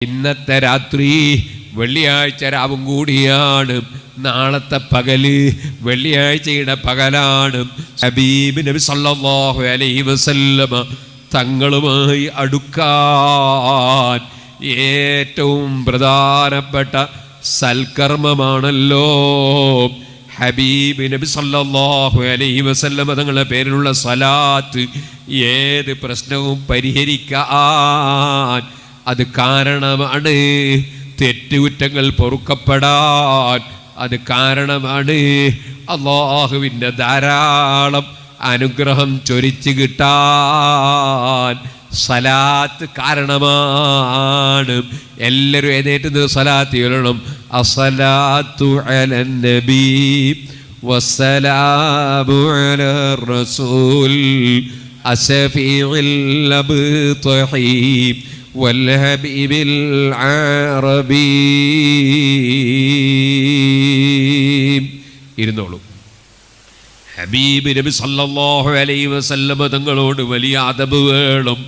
ഇന്നത്തെ രാത്രി വെള്ളിയാഴ്ച രാവും കൂടിയാണ്. നാളത്തെ പകല് വെള്ളിയാഴ്ചയുടെ പകലാണ്. ഹബീബ് നബി സല്ലല്ലാഹു അലൈഹി വസല്ലമ തങ്ങളുമായി അടുക്കാൻ ഏറ്റവും പ്രധാനപ്പെട്ട സൽക്കർമ്മമാണല്ലോ ഹബീബ് നബി സല്ലല്ലാഹു അലൈഹി വസല്ലമ തങ്ങളുടെ പേരിലുള്ള സ്വലാത്ത്. ഏത് പ്രശ്നവും പരിഹരിക്കാൻ അത് കാരണമാണ്. തെറ്റുകുറ്റങ്ങൾ പൊറുക്കപ്പെടാൻ അത് കാരണമാണ്. അല്ലാഹുവിൻ്റെ ധാരാളം അനുഗ്രഹം ചൊരിച്ചു കിട്ടാൻ സലാത്ത് കാരണമാണ്. എല്ലാവരും എഴുന്നേറ്റ് സലാത്ത് ചൊല്ലണം. അസ്സലാത്തു അലൻ നബി വസ്സലാമു അലർ റസൂൽ അസ്ഫീഉൽ അബ്തഹി വൽഹബീബിൽ അറബി. ഇരുന്നോളൂ. ഹബീബ് നബി സല്ലല്ലാഹു അലൈഹി വസല്ലമ തങ്ങളോട് വലിയ അദബ് വേണം.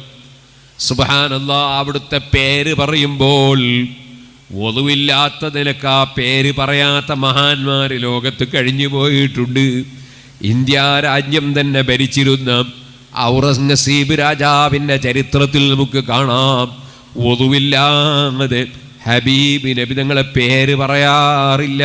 സുബ്ഹാനല്ലാഹ്. അവിടുത്തെ പേര് പറയുമ്പോൾ ഒന്നുമില്ലാത്ത നിലക്ക് ആ പേര് പറയാത്ത മഹാന്മാർ ലോകത്ത് കഴിഞ്ഞു പോയിട്ടുണ്ട്. ഇന്ത്യ രാജ്യം തന്നെ ഭരിച്ചിരുന്ന ഔറംഗസീബ് രാജാവിൻ്റെ ചരിത്രത്തിൽ നമുക്ക് കാണാം, ഒന്നുമില്ലാതെ ഹബീബ് നബി തങ്ങളെ പേര് പറയാറില്ല.